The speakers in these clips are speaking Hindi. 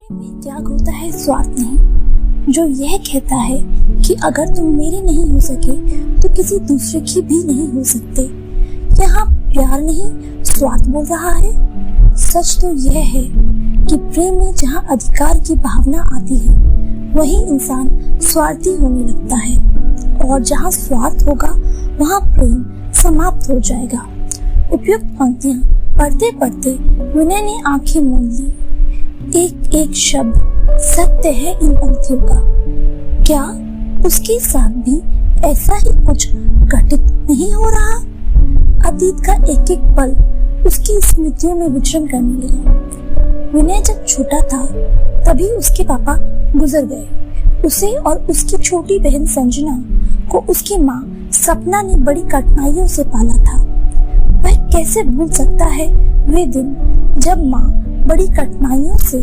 में त्याग होता है, स्वार्थ नहीं, जो यह कहता है कि अगर तुम मेरे नहीं हो सके तो किसी दूसरे की भी नहीं हो सकते। यहाँ प्यार नहीं, स्वार्थ बोल रहा है। सच तो यह है कि प्रेम में जहाँ अधिकार की भावना आती है वही इंसान स्वार्थी होने लगता है, और जहाँ स्वार्थ होगा वहाँ प्रेम समाप्त हो जाएगा। उपयुक्त पंक्तियां पढ़ते पढ़ते विनय ने आंखें मूंद ली। एक एक शब्द सत्य है इन पंक्तियों का। क्या उसके साथ भी ऐसा ही कुछ घटित नहीं हो रहा? अतीत का एक एक पल उसकी स्मृतियों में विचरण करने लगा। विनय जब छोटा था तभी उसके पापा गुजर गए। उसे और उसकी छोटी बहन संजना को उसकी माँ सपना ने बड़ी कठिनाइयों से पाला था। वह कैसे भूल सकता है वे दिन जब माँ बड़ी कठिनाइयों से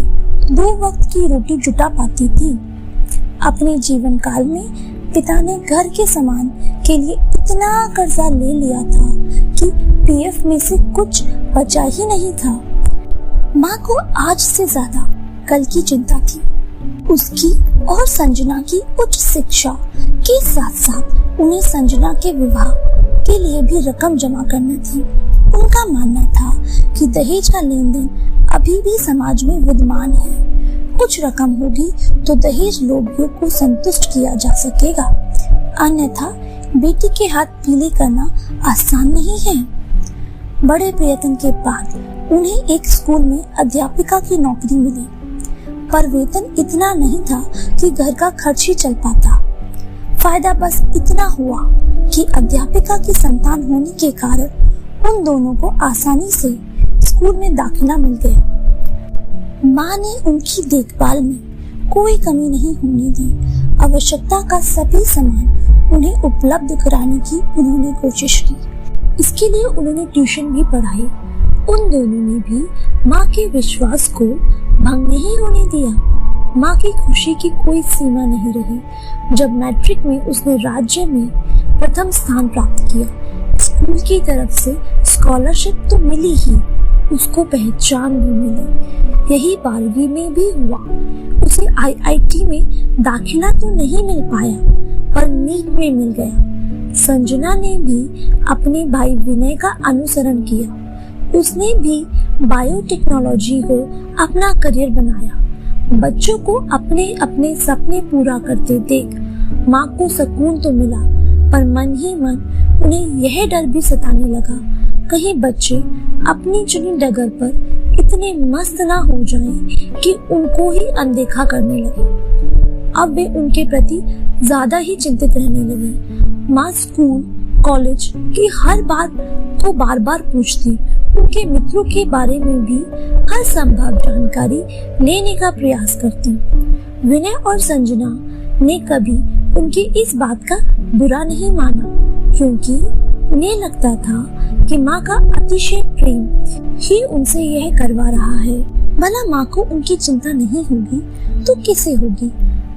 2 वक्त की रोटी जुटा पाती थी। अपने जीवन काल में पिता ने घर के सामान के लिए इतना कर्जा ले लिया था कि पीएफ में से कुछ बचा ही नहीं था। माँ को आज से ज्यादा कल की चिंता थी। उसकी और संजना की उच्च शिक्षा के साथ साथ उन्हें संजना के विवाह के लिए भी रकम जमा करनी थी। उनका मानना था कि दहेज का लेन देन अभी भी समाज में विद्यमान है। कुछ रकम होगी तो दहेज लोभियों को संतुष्ट किया जा सकेगा, अन्यथा बेटी के हाथ पीले करना आसान नहीं है। बड़े प्रयत्न के बाद उन्हें एक स्कूल में अध्यापिका की नौकरी मिली, पर वेतन इतना नहीं था कि घर का खर्च ही चल पाता। फायदा बस इतना हुआ कि अध्यापिका की संतान होने के कारण उन दोनों को आसानी से स्कूल में दाखिला मिल गया। माँ ने उनकी देखभाल में कोई कमी नहीं होने दी। आवश्यकता का सभी सामान उन्हें उपलब्ध कराने की उन्होंने कोशिश की। इसके लिए उन्होंने ट्यूशन भी पढ़ाई। उन दोनों ने भी माँ के विश्वास को भंग नहीं होने दिया। माँ की खुशी की कोई सीमा नहीं रही जब मैट्रिक में उसने राज्य में प्रथम स्थान प्राप्त किया। स्कूल की तरफ से स्कॉलरशिप तो मिली ही, उसको पहचान भी मिली। यही 12वीं में भी हुआ। उसे आईआईटी में दाखिला तो नहीं मिल पाया, पर नीट में मिल गया। संजना ने भी अपने भाई विनय का अनुसरण किया। उसने भी बायोटेक्नोलॉजी को अपना करियर बनाया। बच्चों को अपने अपने सपने पूरा करते देख माँ को सुकून तो मिला, पर मन ही मन उन्हें यह डर भी सताने लगा, कहीं बच्चे अपनी चुनी डगर पर इतने मस्त ना हो जाएं कि उनको ही अनदेखा करने लगे। अब वे उनके प्रति ज्यादा ही चिंतित रहने लगे। माँ स्कूल कॉलेज की हर बात को बार बार पूछती, उनके मित्रों के बारे में भी हर संभव जानकारी लेने का प्रयास करती। विनय और संजना ने कभी उनकी इस बात का बुरा नहीं माना, क्योंकि उन्हें लगता था कि माँ का अतिशय प्रेम ही उनसे यह करवा रहा है। भला माँ को उनकी चिंता नहीं होगी तो किसे होगी?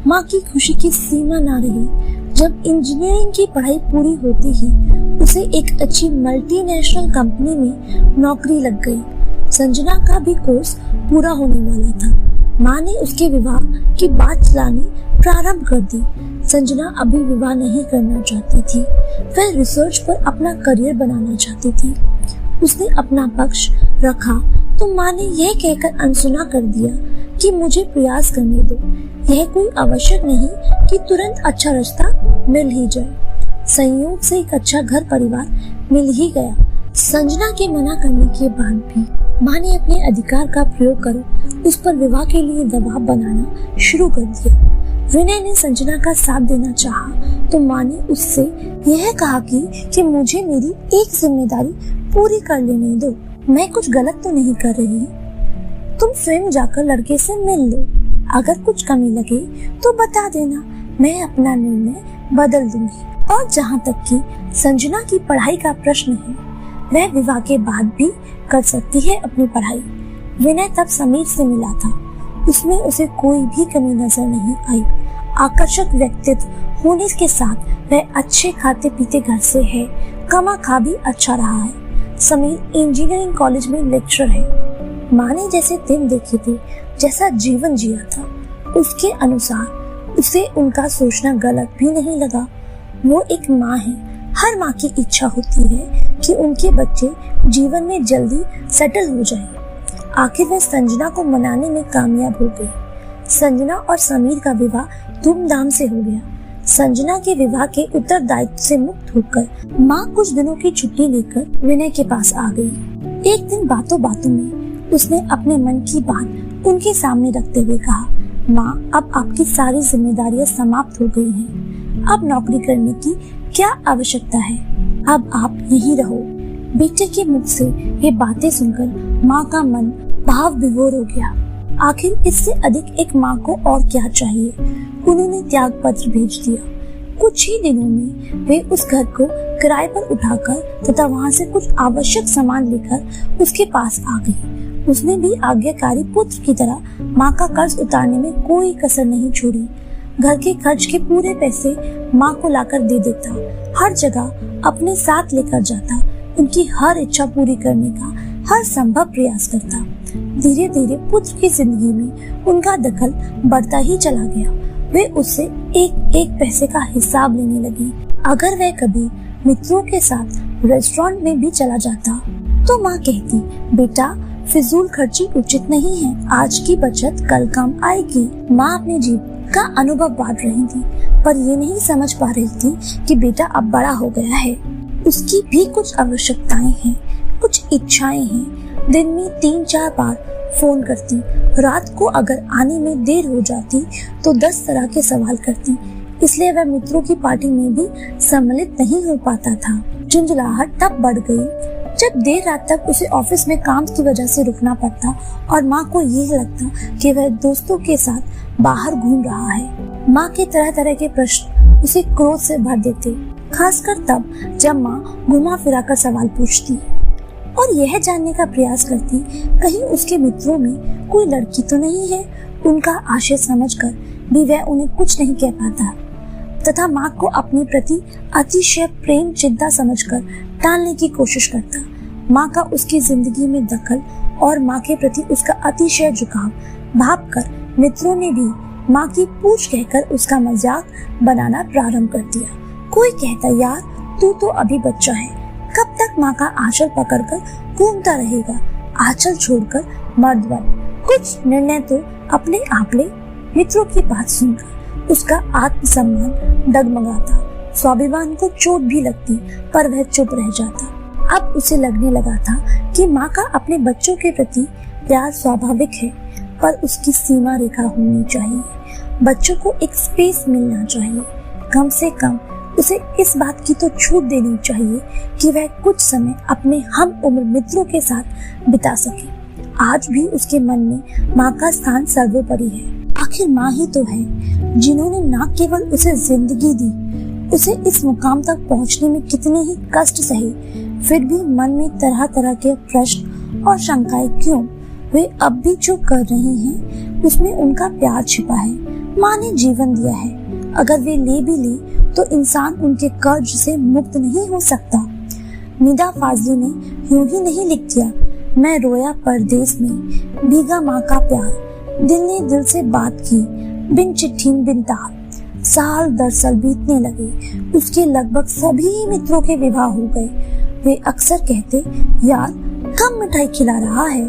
माँ की खुशी की सीमा ना रही जब इंजीनियरिंग की पढ़ाई पूरी होती ही उसे एक अच्छी मल्टीनेशनल कंपनी में नौकरी लग गई। संजना का भी कोर्स पूरा होने वाला था। माँ ने उसके विवाह की बात चलानी प्रारंभ कर दी। संजना अभी विवाह नहीं करना चाहती थी। वह रिसर्च पर अपना करियर बनाना चाहती थी। उसने अपना पक्ष रखा तो माँ ने यह कहकर अनसुना कर दिया कि मुझे प्रयास करने दो। यह कोई आवश्यक नहीं कि तुरंत अच्छा रिश्ता मिल ही जाए। संयोग से एक अच्छा घर परिवार मिल ही गया। संजना के मना करने के बाद भी माँ ने अपने अधिकार का प्रयोग कर उस पर विवाह के लिए दबाव बनाना शुरू कर दिया। विनय ने संजना का साथ देना चाहा तो माँ ने उससे यह कहा कि मुझे मेरी एक जिम्मेदारी पूरी कर लेने दो। मैं कुछ गलत तो नहीं कर रही। तुम स्वयं जाकर लड़के से मिल लो। अगर कुछ कमी लगे तो बता देना, मैं अपना निर्णय बदल दूंगी। और जहाँ तक कि संजना की पढ़ाई का प्रश्न है, वह विवाह के बाद भी कर सकती है अपनी पढ़ाई। विनय तब समीर से मिला था। उसमें उसे कोई भी कमी नजर नहीं आई। आकर्षक व्यक्तित्व होने के साथ वह अच्छे खाते पीते घर से है। कमा खा भी अच्छा रहा है। समीर इंजीनियरिंग कॉलेज में लेक्चरर है। माँ ने जैसे दिन देखे थे, जैसा जीवन जिया था, उसके अनुसार उसे उनका सोचना गलत भी नहीं लगा। वो एक माँ है। हर माँ की इच्छा होती है कि उनके बच्चे जीवन में जल्दी सेटल हो जाएं। आखिर वह संजना को मनाने में कामयाब हो गई। संजना और समीर का विवाह धूमधाम से हो गया। संजना के विवाह के उत्तरदायित्व से मुक्त होकर माँ कुछ दिनों की छुट्टी लेकर विनय के पास आ गई। एक दिन बातों बातों में उसने अपने मन की बात उनके सामने रखते हुए कहा, माँ, अब आपकी सारी जिम्मेदारियां समाप्त हो गई हैं। अब नौकरी करने की क्या आवश्यकता है? अब आप यहीं रहो। बेटे के मुख से ये बातें सुनकर माँ का मन भाव विभोर हो गया। आखिर इससे अधिक एक माँ को और क्या चाहिए। उन्होंने त्याग पत्र भेज दिया। कुछ ही दिनों में वे उस घर को किराए पर उठाकर तथा वहाँ से कुछ आवश्यक सामान लेकर उसके पास आ गई। उसने भी आज्ञाकारी पुत्र की तरह माँ का कर्ज उतारने में कोई कसर नहीं छोड़ी। घर के खर्च के पूरे पैसे माँ को लाकर दे देता, हर जगह अपने साथ लेकर जाता, उनकी हर इच्छा पूरी करने का हर संभव प्रयास करता। धीरे धीरे पुत्र की जिंदगी में उनका दखल बढ़ता ही चला गया। वे उससे एक एक पैसे का हिसाब लेने लगी। अगर वह कभी मित्रों के साथ रेस्टोरेंट में भी चला जाता तो माँ कहती, बेटा, फिजूल खर्ची उचित नहीं है। आज की बचत कल काम आएगी। माँ अपने जीवन का अनुभव बांट रही थी, पर ये नहीं समझ पा रही थी कि बेटा अब बड़ा हो गया है। उसकी भी कुछ आवश्यकताएं हैं, कुछ इच्छाएं हैं। दिन में 3-4 बार फोन करती। रात को अगर आने में देर हो जाती तो 10 तरह के सवाल करती। इसलिए वह मित्रों की पार्टी में भी सम्मिलित नहीं हो पाता था। झुंझलाहट तब बढ़ गई जब देर रात तक उसे ऑफिस में काम की वजह से रुकना पड़ता और माँ को ये लगता कि वह दोस्तों के साथ बाहर घूम रहा है। माँ के तरह तरह के प्रश्न उसे क्रोध से भर देते, खासकर तब जब माँ घुमा फिरा कर सवाल पूछती और यह जानने का प्रयास करती कहीं उसके मित्रों में कोई लड़की तो नहीं है। उनका आशय समझकर भी वह उन्हें कुछ नहीं कह पाता तथा माँ को अपने प्रति अतिशय प्रेम चिंता समझकर टालने की कोशिश करता। माँ का उसकी जिंदगी में दखल और माँ के प्रति उसका अतिशय झुकाव भांपकर मित्रों ने भी माँ की पूछ कहकर उसका मजाक बनाना प्रारंभ कर दिया। कोई कहता, यार तू तो अभी बच्चा है, कब तक माँ का आंचल पकड़कर घूमता रहेगा? आंचल छोड़कर मर्द बन। कुछ निर्णय तो अपने आप ले। मित्रों की बात सुनकर उसका आत्मसम्मान डगमगाता, स्वाभिमान को चोट भी लगती, पर वह चुप रह जाता। अब उसे लगने लगा था कि माँ का अपने बच्चों के प्रति प्यार स्वाभाविक है, पर उसकी सीमा रेखा होनी चाहिए। बच्चों को एक स्पेस मिलना चाहिए। कम से कम उसे इस बात की तो छूट देनी चाहिए कि वह कुछ समय अपने हम उम्र मित्रों के साथ बिता सके। आज भी उसके मन में माँ का स्थान सर्वोपरि है। आखिर माँ ही तो है जिन्होंने न केवल उसे जिंदगी दी, उसे इस मुकाम तक पहुँचने में कितने ही कष्ट सहे, फिर भी मन में तरह तरह के प्रश्न और शंकाएं क्यों? वे अब भी जो कर रहे हैं उसमें उनका प्यार छिपा है। माँ ने जीवन दिया है, अगर वे ले भी ले तो इंसान उनके कर्ज से मुक्त नहीं हो सकता। निदा फाजली ने यूं ही नहीं लिख दिया, मैं रोया परदेस में, भीगा माँ का प्यार, दिल ने दिल से बात की, बिन चिट्ठी बिन तार। साल दर साल बीतने लगे। उसके लगभग सभी मित्रों के विवाह हो गए। वे अक्सर कहते, यार कम मिठाई खिला रहा है।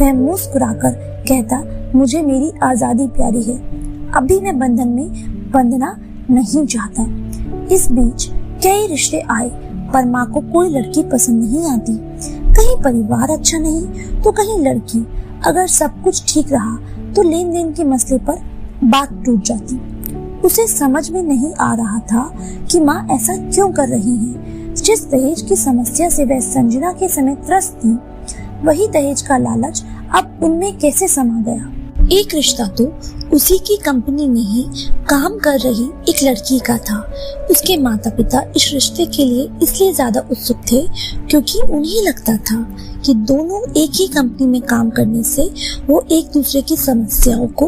वह मुस्कुराकर कहता, मुझे मेरी आजादी प्यारी है, अभी मैं बंधन में बंधना नहीं चाहता। इस बीच कई रिश्ते आए, पर माँ को कोई लड़की पसंद नहीं आती। कहीं परिवार अच्छा नहीं तो कहीं लड़की। अगर सब कुछ ठीक रहा तो लेन देन के मसले पर बात टूट जाती। उसे समझ में नहीं आ रहा था कि माँ ऐसा क्यों कर रही है। जिस दहेज की समस्या से वह संजना के समय त्रस्त थी, वही दहेज का लालच अब उनमें कैसे समा गया। एक रिश्ता तो उसी की कंपनी में ही काम कर रही एक लड़की का था। उसके माता पिता इस रिश्ते के लिए इसलिए ज्यादा उत्सुक थे क्योंकि उन्हें लगता था कि दोनों एक ही कंपनी में काम करने से वो एक दूसरे की समस्याओं को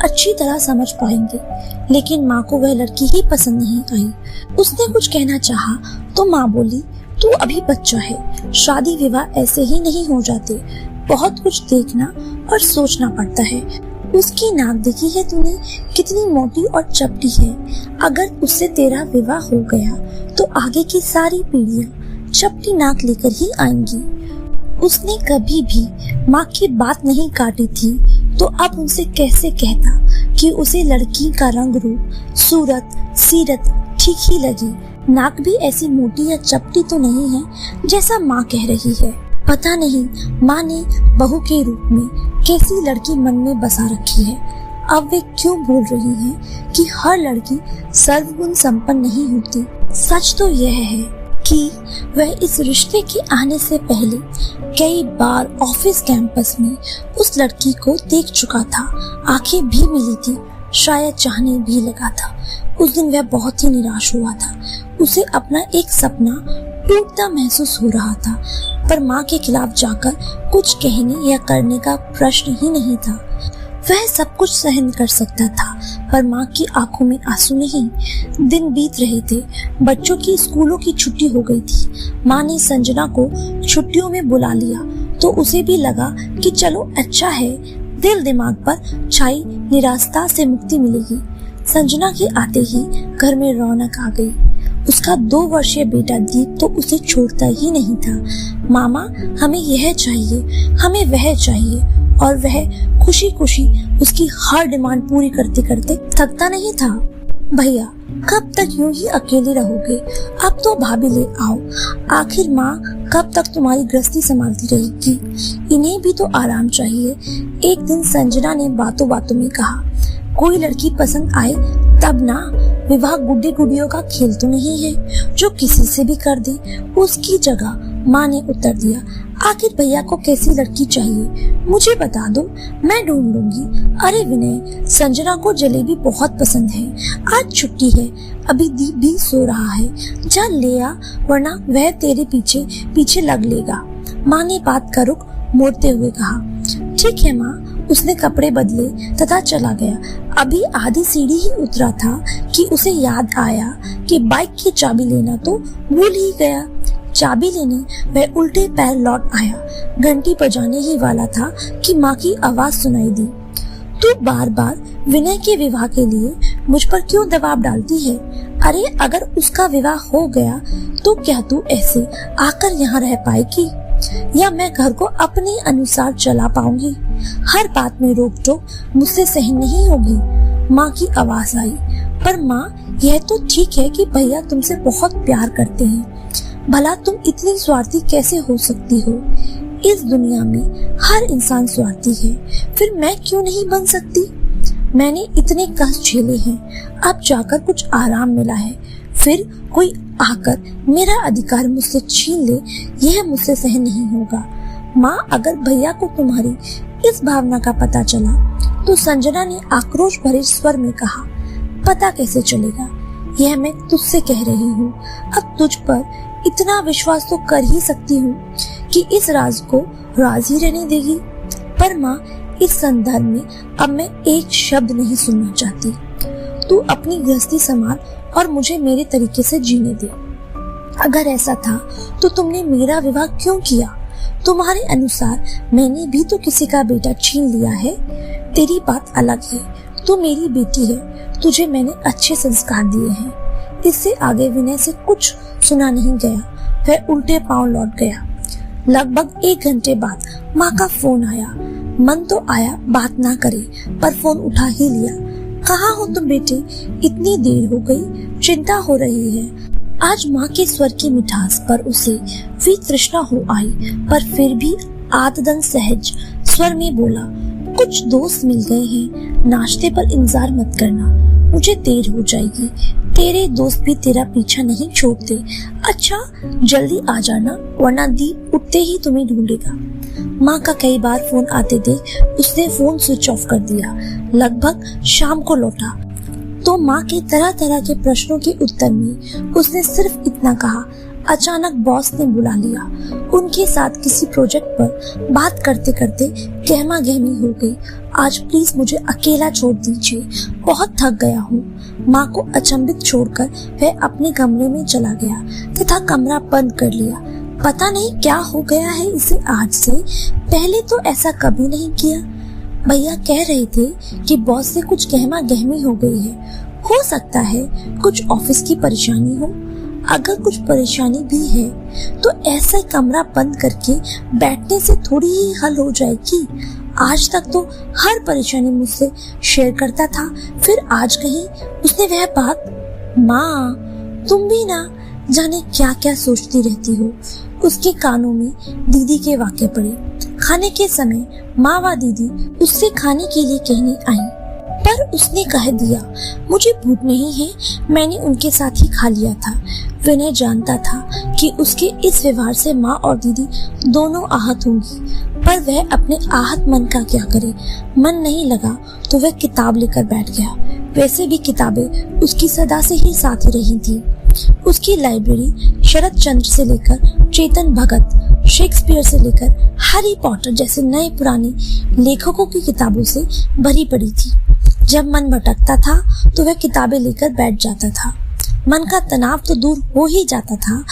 अच्छी तरह समझ पाएंगे। लेकिन माँ को वह लड़की ही पसंद नहीं आई। उसने कुछ कहना चाहा तो माँ बोली, तू अभी बच्चा है, शादी विवाह ऐसे ही नहीं हो जाते। बहुत कुछ देखना और सोचना पड़ता है। उसकी नाक देखी है तूने, कितनी मोटी और चपटी है। अगर उससे तेरा विवाह हो गया तो आगे की सारी पीढ़ियां चपटी नाक लेकर ही आएंगी। उसने कभी भी माँ की बात नहीं काटी थी, तो अब उनसे कैसे कहता कि उसे लड़की का रंग रूप, सूरत, सीरत ठीक ही लगी। नाक भी ऐसी मोटी या चपटी तो नहीं है जैसा माँ कह रही है। पता नहीं माँ ने बहू के रूप में कैसी लड़की मन में बसा रखी है। अब वे क्यों बोल रही हैं कि हर लड़की सर्वगुण संपन्न नहीं होती। सच तो यह है कि वह इस रिश्ते के आने से पहले कई बार ऑफिस कैंपस में उस लड़की को देख चुका था। आंखें भी मिली थी, शायद चाहने भी लगा था। उस दिन वह बहुत ही निराश हुआ था। उसे अपना एक सपना टूटता महसूस हो रहा था, पर माँ के खिलाफ जाकर कुछ कहने या करने का प्रश्न ही नहीं था। वह सब कुछ सहन कर सकता था, पर माँ की आंखों में आंसू नहीं। दिन बीत रहे थे, बच्चों की स्कूलों की छुट्टी हो गई थी। माँ ने संजना को छुट्टियों में बुला लिया तो उसे भी लगा कि चलो अच्छा है, दिल दिमाग पर छाई निराशा से मुक्ति मिलेगी। संजना के आते ही घर में रौनक आ गई। उसका 2 वर्षीय बेटा दीप तो उसे छोड़ता ही नहीं था। मामा, हमें यह चाहिए, हमें वह चाहिए, और वह खुशी खुशी उसकी हर डिमांड पूरी करते करते थकता नहीं था। भैया, कब तक यूं ही अकेले रहोगे? अब तो भाभी ले आओ। आखिर माँ कब तक तुम्हारी गृहस्थी संभालती रहेगी? इन्हें भी तो आराम चाहिए। एक दिन संजना ने बातों बातों में कहा, कोई लड़की पसंद आए तब ना, विवाह गुड्डे गुड़ियों का खेल तो नहीं है जो किसी से भी कर दे। उसकी जगह माँ ने उत्तर दिया, आखिर भैया को कैसी लड़की चाहिए मुझे बता दो, मैं ढूंढ लूंगी। अरे विनय, संजना को जलेबी बहुत पसंद है। आज छुट्टी है, अभी दीप भी सो रहा है, जा ले आ, वरना वह तेरे पीछे पीछे लग लेगा। माँ ने बात का रुख मोड़ते हुए कहा, ठीक है माँ। उसने कपड़े बदले तथा चला गया। अभी आधी सीढ़ी ही उतरा था कि उसे याद आया कि बाइक की चाबी लेना तो भूल ही गया। चाबी लेने वह उल्टे पैर लौट आया। घंटी बजाने ही वाला था कि माँ की आवाज सुनाई दी, तू बार बार विनय के विवाह के लिए मुझ पर क्यों दबाव डालती है? अरे अगर उसका विवाह हो गया तो क्या तू ऐसे आकर यहाँ रह पाएगी, या मैं घर को अपने अनुसार चला पाऊंगी? हर बात में रोक टोक मुझसे सहन नहीं होगी। माँ की आवाज आई, पर माँ, यह तो ठीक है कि भैया तुमसे बहुत प्यार करते हैं, भला तुम इतनी स्वार्थी कैसे हो सकती हो? इस दुनिया में हर इंसान स्वार्थी है, फिर मैं क्यों नहीं बन सकती? मैंने इतने कष्ट झेले हैं, अब जाकर कुछ आराम मिला है, फिर कोई आकर मेरा अधिकार मुझसे छीन ले, यह मुझसे सहन नहीं होगा। माँ, अगर भैया को तुम्हारी इस भावना का पता चला तो संजना ने आक्रोश भरे स्वर में कहा, पता कैसे चलेगा? यह मैं तुझसे कह रही हूँ। अब तुझ पर इतना विश्वास तो कर ही सकती हूँ कि इस राज को राज ही रहने देगी। पर माँ, इस संदर्भ में अब मैं एक शब्द नहीं सुनना चाहती। तू अपनी गृहस्थी संभाल और मुझे मेरे तरीके से जीने दे। अगर ऐसा था तो तुमने मेरा विवाह क्यों किया? तुम्हारे अनुसार मैंने भी तो किसी का बेटा छीन लिया है। तेरी बात अलग है, तू मेरी बेटी है, तुझे मैंने अच्छे संस्कार दिए हैं। इससे आगे विनय से कुछ सुना नहीं गया। वह उल्टे पांव लौट गया। लगभग 1 घंटे बाद माँ का फोन आया। मन तो आया बात ना करे, पर फोन उठा ही लिया। कहाँ हो तुम बेटे? इतनी देर हो गई, चिंता हो रही है। आज माँ के स्वर की मिठास पर उसे भी तृष्णा हो आई, पर फिर भी आदतन सहज स्वर में बोला, कुछ दोस्त मिल गए हैं, नाश्ते पर इंतजार मत करना, मुझे देर हो जाएगी। तेरे दोस्त भी तेरा पीछा नहीं छोड़ते। अच्छा, जल्दी आ जाना, वरना दीप उठते ही तुम्हें ढूंढेगा। माँ का कई बार फोन आते देख उसने फोन स्विच ऑफ कर दिया। लगभग शाम को लौटा तो माँ के तरह तरह के प्रश्नों के उत्तर में उसने सिर्फ इतना कहा, अचानक बॉस ने बुला लिया। उनके साथ किसी प्रोजेक्ट पर बात करते करते गहमा गहमी हो गई। आज प्लीज मुझे अकेला छोड़ दीजिए, बहुत थक गया हूँ। माँ को अचंभित छोड़कर वह अपने कमरे में चला गया तथा कमरा बंद कर लिया। पता नहीं क्या हो गया है इसे आज से, पहले तो ऐसा कभी नहीं किया। भैया कह रहे थे कि बॉस से कुछ गहमा गहमी हो गई है, हो सकता है कुछ ऑफिस की परेशानी हो। अगर कुछ परेशानी भी है तो ऐसा कमरा बंद करके बैठने से थोड़ी ही हल हो जाएगी। आज तक तो हर परेशानी मुझसे शेयर करता था, फिर आज कहीं उसने वह बात। माँ, तुम भी ना जाने क्या क्या सोचती रहती हो। उसके कानों में दीदी के वाक्य पड़े। खाने के समय माँ व दीदी उससे खाने के लिए कहने आई, पर उसने कह दिया मुझे भूख नहीं है, मैंने उनके साथ ही खा लिया था। विनय जानता था कि उसके इस व्यवहार से माँ और दीदी दोनों आहत होंगी, पर वह अपने आहत मन का क्या करे। मन नहीं लगा तो वह किताब लेकर बैठ गया। वैसे भी किताबें उसकी सदा से ही साथ रही थी। उसकी लाइब्रेरी शरद चंद्र से लेकर चेतन भगत, शेक्सपियर से लेकर हैरी पॉटर जैसे नए पुराने लेखकों की किताबों से भरी पड़ी थी। जब मन भटकता था तो वह किताबें लेकर बैठ जाता था। मन का तनाव तो दूर हो ही जाता था,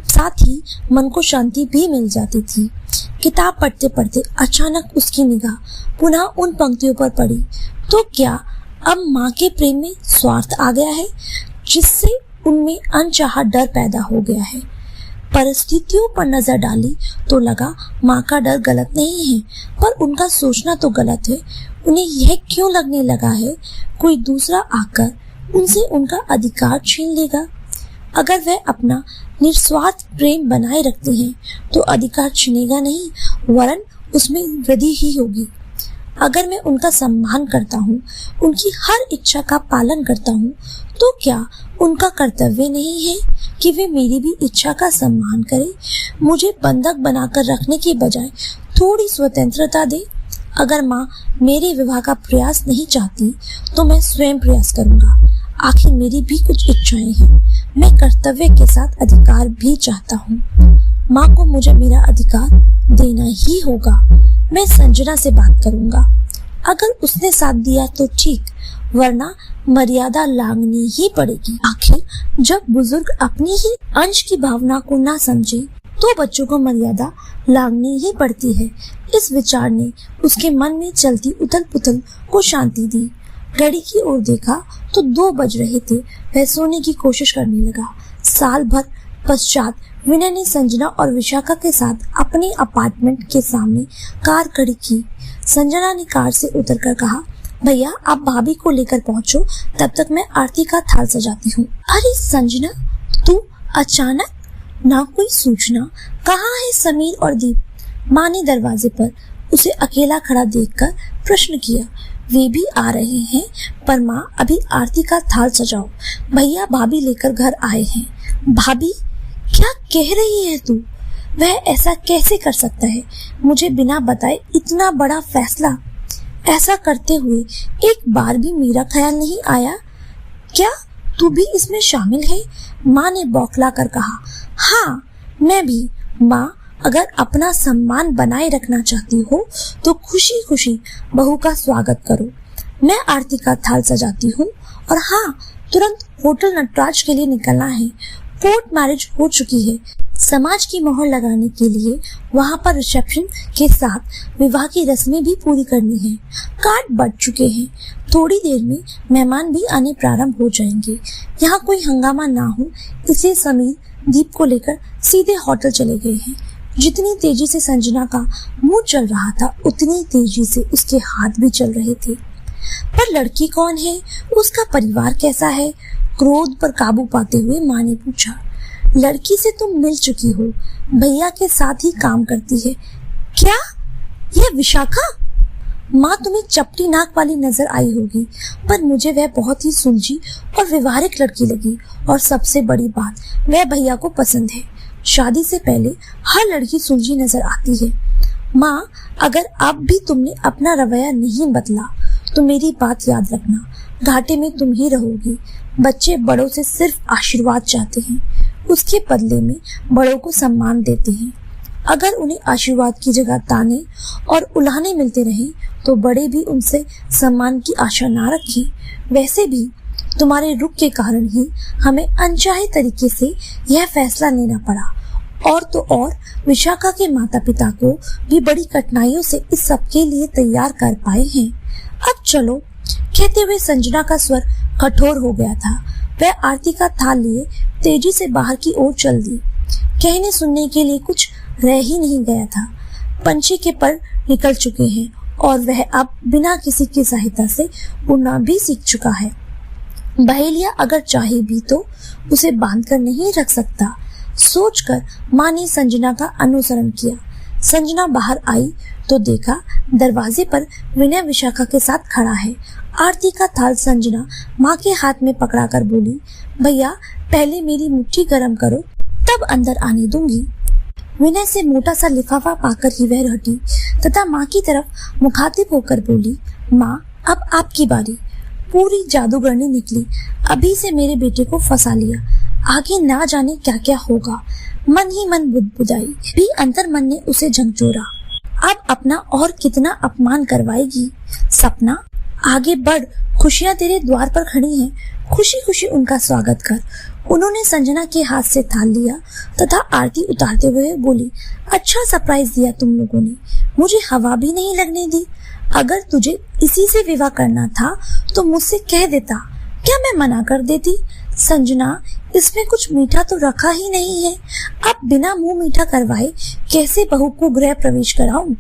साथ ही मन को शांति भी मिल जाती थी। किताब पढ़ते पढ़ते अचानक उसकी निगाह पुनः उन पंक्तियों पर पड़ी। तो क्या अब माँ के प्रेम में स्वार्थ आ गया है, जिससे उनमें अनचाहा डर पैदा हो गया है। परिस्थितियों पर नजर डाली तो लगा माँ का डर गलत नहीं है, पर उनका सोचना तो गलत है। उन्हें यह क्यों लगने लगा है कोई दूसरा आकर उनसे उनका अधिकार छीन लेगा। अगर वह अपना निस्वार्थ प्रेम बनाए रखते हैं तो अधिकार छीनेगा नहीं, वरन उसमें वृद्धि ही होगी। अगर मैं उनका सम्मान करता हूँ, उनकी हर इच्छा का पालन करता हूँ, तो क्या उनका कर्तव्य नहीं है कि वे मेरी भी इच्छा का सम्मान करें, मुझे बंधक बनाकर रखने के बजाय थोड़ी स्वतंत्रता दे। अगर माँ मेरे विवाह का प्रयास नहीं चाहती तो मैं स्वयं प्रयास करूँगा। आखिर मेरी भी कुछ इच्छाएं हैं, मैं कर्तव्य के साथ अधिकार भी चाहता हूँ। माँ को मुझे मेरा अधिकार देना ही होगा। मैं संजना से बात करूँगा, अगर उसने साथ दिया तो ठीक, वरना मर्यादा लांघनी ही पड़ेगी। आखिर जब बुजुर्ग अपनी ही अंश की भावना को ना समझे तो बच्चों को मर्यादा लांघनी ही पड़ती है। इस विचार ने उसके मन में चलती उथल पुथल को शांति दी। घड़ी की ओर देखा तो 2 बज रहे थे। वह सोने की कोशिश करने लगा। साल भर पश्चात विनय ने संजना और विशाखा के साथ अपने अपार्टमेंट के सामने कार खड़ी की। संजना ने कार से उतरकर कहा, भैया आप भाभी को लेकर पहुंचो, तब तक मैं आरती का थाल सजाती हूँ। अरे संजना, तू अचानक, ना कोई सूचना, कहाँ है समीर और दीप? माँ ने दरवाजे पर उसे अकेला खड़ा देखकर प्रश्न किया। वे भी आ रहे हैं, पर माँ अभी आरती का थाल सजाओ, भैया भाभी लेकर घर आए हैं। भाभी? क्या कह रही है तू? वह ऐसा कैसे कर सकता है, मुझे बिना बताए इतना बड़ा फैसला? ऐसा करते हुए एक बार भी मेरा ख्याल नहीं आया। क्या तू भी इसमें शामिल है? माँ ने बौखला कर कहा। हाँ, मैं भी। माँ, अगर अपना सम्मान बनाए रखना चाहती हो तो खुशी खुशी बहू का स्वागत करो। मैं आरती का थाल सजाती हूँ, और हाँ, तुरंत होटल नटराज के लिए निकलना है। कोर्ट मैरिज हो चुकी है, समाज की मोहर लगाने के लिए वहाँ पर रिसेप्शन के साथ विवाह की रस्में भी पूरी करनी है। कार्ड बढ़ चुके हैं, थोड़ी देर में मेहमान भी आने प्रारंभ हो जाएंगे। यहाँ कोई हंगामा ना हो, इसलिए समीर दीप को लेकर सीधे होटल चले गए हैं। जितनी तेजी से संजना का मुंह चल रहा था, उतनी तेजी से उसके हाथ भी चल रहे थे। पर लड़की कौन है, उसका परिवार कैसा है? क्रोध पर काबू पाते हुए माँ ने पूछा। लड़की से तुम मिल चुकी हो, भैया के साथ ही काम करती है। क्या यह विशाखा? माँ तुम्हें चपटी नाक वाली नजर आई होगी, पर मुझे वह बहुत ही सुलझी और व्यवहारिक लड़की लगी, और सबसे बड़ी बात, वह भैया को पसंद है। शादी से पहले हर लड़की सुलझी नजर आती है। माँ, अगर अब भी तुमने अपना रवैया नहीं बदला तो मेरी बात याद रखना, घाटे में तुम ही रहोगी। बच्चे बड़ों से सिर्फ आशीर्वाद चाहते हैं, उसके बदले में बड़ों को सम्मान देते हैं। अगर उन्हें आशीर्वाद की जगह ताने और उल्हाने मिलते रहे तो बड़े भी उनसे सम्मान की आशा ना रखें। वैसे भी तुम्हारे रुख के कारण ही हमें अनचाहे तरीके से यह फैसला लेना पड़ा, और तो और विशाखा के माता पिता को भी बड़ी कठिनाइयों से इस सब के लिए तैयार कर पाए हैं। अब चलो, कहते हुए संजना का स्वर कठोर हो गया था। वह आरती का थाल लिए तेजी से बाहर की ओर चल दी। कहने सुनने के लिए कुछ रह ही नहीं गया था। पंछी के पर निकल चुके हैं और वह अब बिना किसी की सहायता से उड़ना भी सीख चुका है। बहेलिया अगर चाहे भी तो उसे बांध कर नहीं रख सकता। सोचकर माँ ने संजना का अनुसरण किया। संजना बाहर आई तो देखा दरवाजे पर विनय विशाखा के साथ खड़ा है। आरती का थाल संजना माँ के हाथ में पकड़ाकर बोली, भैया पहले मेरी मुट्ठी गर्म करो, तब अंदर आने दूंगी। विनय से मोटा सा लिफाफा पाकर ही वह हटी तथा माँ की तरफ मुखातिब होकर बोली, माँ अब आपकी बारी। पूरी जादूगरनी निकली, अभी से मेरे बेटे को फंसा लिया, आगे ना जाने क्या क्या होगा। मन ही मन बुदबुदाई, भी अंतर मन ने उसे झंझोरा। अब अपना और कितना अपमान करवाएगी। सपना आगे बढ़, खुशियां तेरे द्वार पर खड़ी हैं, खुशी खुशी उनका स्वागत कर। उन्होंने संजना के हाथ से थाल लिया तथा आरती उतारते हुए बोली, अच्छा सरप्राइज दिया तुम लोगों ने, मुझे हवा भी नहीं लगने दी। अगर तुझे इसी से विवाह करना था तो मुझसे कह देता, क्या मैं मना कर देती। संजना, इसमें कुछ मीठा तो रखा ही नहीं है। अब बिना मुंह मीठा करवाए कैसे बहू को गृह प्रवेश कराऊं।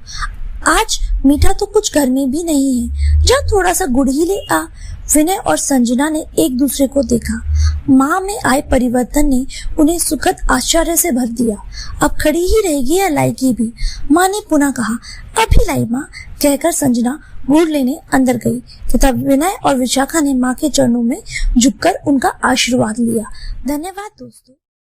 आज मीठा तो कुछ घर में भी नहीं है, जा थोड़ा सा गुड़ ही ले आ। विनय और संजना ने एक दूसरे को देखा। माँ में आए परिवर्तन ने उन्हें सुखद आश्चर्य से भर दिया। अब खड़ी ही रहेगी या लाएगी भी। माँ ने पुनः कहा, अभी लाई माँ, कहकर संजना गुड़ लेने अंदर गई तथा विनय और विशाखा ने माँ के चरणों में झुककर उनका आशीर्वाद लिया। धन्यवाद दोस्तों।